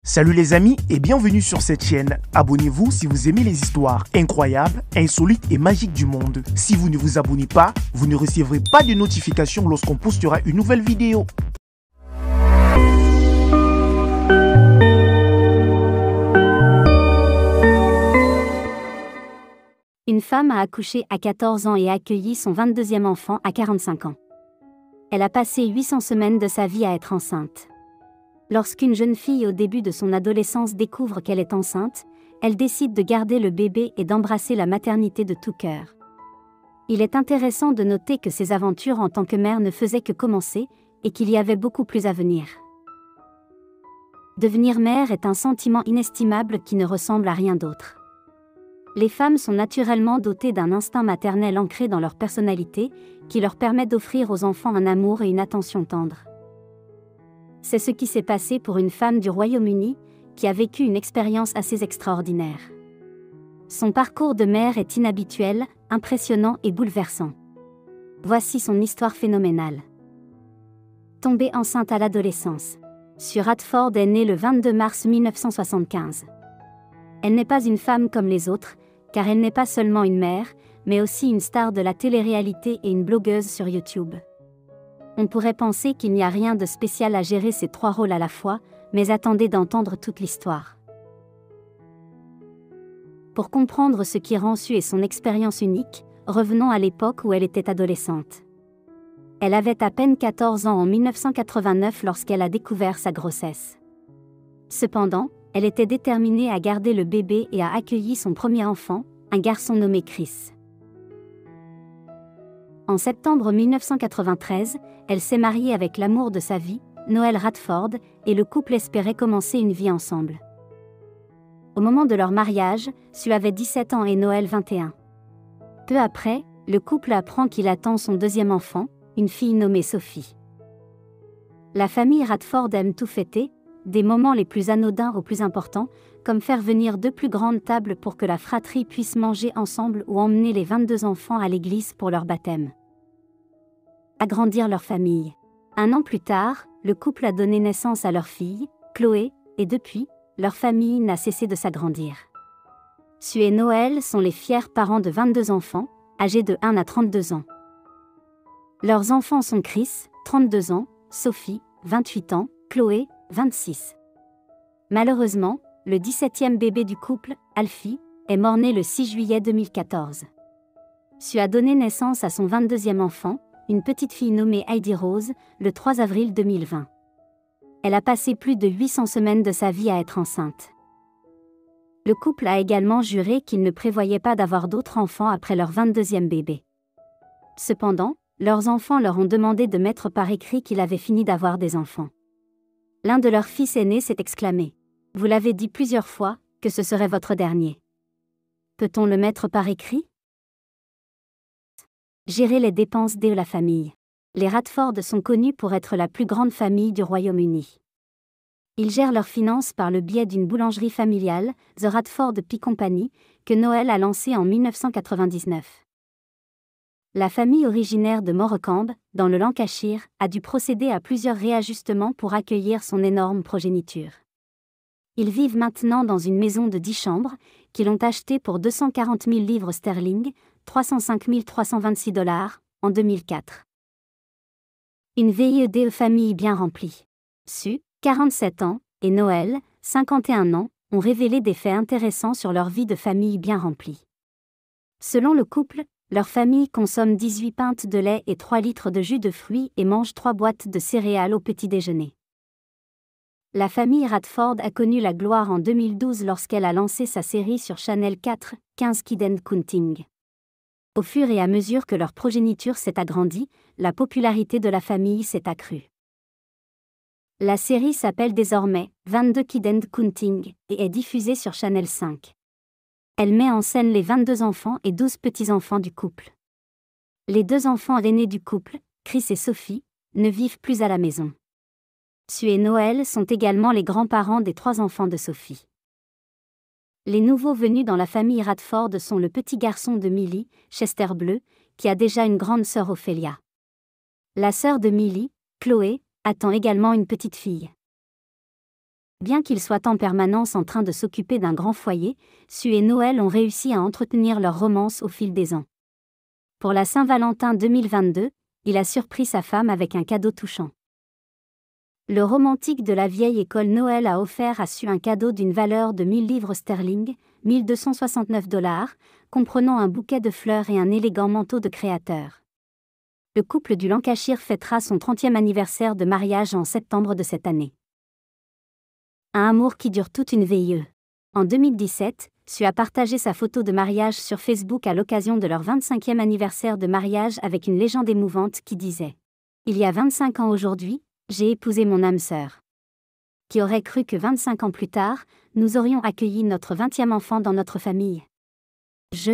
Salut les amis et bienvenue sur cette chaîne. Abonnez-vous si vous aimez les histoires incroyables, insolites et magiques du monde. Si vous ne vous abonnez pas, vous ne recevrez pas de notification lorsqu'on postera une nouvelle vidéo. Une femme a accouché à 14 ans et a accueilli son 22e enfant à 45 ans. Elle a passé 800 semaines de sa vie à être enceinte. Lorsqu'une jeune fille au début de son adolescence découvre qu'elle est enceinte, elle décide de garder le bébé et d'embrasser la maternité de tout cœur. Il est intéressant de noter que ses aventures en tant que mère ne faisaient que commencer, et qu'il y avait beaucoup plus à venir. Devenir mère est un sentiment inestimable qui ne ressemble à rien d'autre. Les femmes sont naturellement dotées d'un instinct maternel ancré dans leur personnalité, qui leur permet d'offrir aux enfants un amour et une attention tendre. C'est ce qui s'est passé pour une femme du Royaume-Uni, qui a vécu une expérience assez extraordinaire. Son parcours de mère est inhabituel, impressionnant et bouleversant. Voici son histoire phénoménale. Tombée enceinte à l'adolescence. Sue Radford est née le 22 mars 1975. Elle n'est pas une femme comme les autres, car elle n'est pas seulement une mère, mais aussi une star de la télé-réalité et une blogueuse sur YouTube. On pourrait penser qu'il n'y a rien de spécial à gérer ces trois rôles à la fois, mais attendez d'entendre toute l'histoire. Pour comprendre ce qui rend Sue et son expérience unique, revenons à l'époque où elle était adolescente. Elle avait à peine 14 ans en 1989 lorsqu'elle a découvert sa grossesse. Cependant, elle était déterminée à garder le bébé et a accueilli son premier enfant, un garçon nommé Chris. En septembre 1993, elle s'est mariée avec l'amour de sa vie, Noel Radford, et le couple espérait commencer une vie ensemble. Au moment de leur mariage, Sue avait 17 ans et Noel 21. Peu après, le couple apprend qu'il attend son deuxième enfant, une fille nommée Sophie. La famille Radford aime tout fêter, des moments les plus anodins aux plus importants, comme faire venir deux plus grandes tables pour que la fratrie puisse manger ensemble ou emmener les 22 enfants à l'église pour leur baptême. Agrandir leur famille. Un an plus tard, le couple a donné naissance à leur fille, Chloé, et depuis, leur famille n'a cessé de s'agrandir. Sue et Noel sont les fiers parents de 22 enfants, âgés de 1 à 32 ans. Leurs enfants sont Chris, 32 ans, Sophie, 28 ans, Chloé, 26. Malheureusement, le 17e bébé du couple, Alfie, est mort-né le 6 juillet 2014. Sue a donné naissance à son 22e enfant, une petite fille nommée Heidi Rose, le 3 avril 2020. Elle a passé plus de 800 semaines de sa vie à être enceinte. Le couple a également juré qu'il ne prévoyait pas d'avoir d'autres enfants après leur 22e bébé. Cependant, leurs enfants leur ont demandé de mettre par écrit qu'il avait fini d'avoir des enfants. L'un de leurs fils aînés s'est exclamé « Vous l'avez dit plusieurs fois, que ce serait votre dernier. Peut-on le mettre par écrit ?» Gérer les dépenses de la famille. Les Radford sont connus pour être la plus grande famille du Royaume-Uni. Ils gèrent leurs finances par le biais d'une boulangerie familiale, The Radford Pie Company, que Noel a lancée en 1999. La famille originaire de Morecambe, dans le Lancashire, a dû procéder à plusieurs réajustements pour accueillir son énorme progéniture. Ils vivent maintenant dans une maison de 10 chambres, qu'ils ont achetée pour 240 000 livres sterling, 305 326 $, en 2004. Une VIE famille bien remplie. Sue, 47 ans, et Noel, 51 ans, ont révélé des faits intéressants sur leur vie de famille bien remplie. Selon le couple, leur famille consomme 18 pintes de lait et 3 litres de jus de fruits et mange 3 boîtes de céréales au petit déjeuner. La famille Radford a connu la gloire en 2012 lorsqu'elle a lancé sa série sur Channel 4, 15 Kids and Counting. Au fur et à mesure que leur progéniture s'est agrandie, la popularité de la famille s'est accrue. La série s'appelle désormais 22 Kids and Counting et est diffusée sur Channel 5. Elle met en scène les 22 enfants et 12 petits-enfants du couple. Les 2 enfants aînés du couple, Chris et Sophie, ne vivent plus à la maison. Sue et Noel sont également les grands-parents des 3 enfants de Sophie. Les nouveaux venus dans la famille Radford sont le petit garçon de Millie, Chester Bleu, qui a déjà une grande sœur Ophélia. La sœur de Millie, Chloé, attend également une petite fille. Bien qu'ils soient en permanence en train de s'occuper d'un grand foyer, Sue et Noël ont réussi à entretenir leur romance au fil des ans. Pour la Saint-Valentin 2022, il a surpris sa femme avec un cadeau touchant. Le romantique de la vieille école Noël a offert à Sue un cadeau d'une valeur de 1000 livres sterling, 1269 $, comprenant un bouquet de fleurs et un élégant manteau de créateur. Le couple du Lancashire fêtera son 30e anniversaire de mariage en septembre de cette année. Un amour qui dure toute une vie. En 2017, Sue a partagé sa photo de mariage sur Facebook à l'occasion de leur 25e anniversaire de mariage avec une légende émouvante qui disait « Il y a 25 ans aujourd'hui, j'ai épousé mon âme sœur. Qui aurait cru que 25 ans plus tard, nous aurions accueilli notre 20e enfant dans notre famille ? Je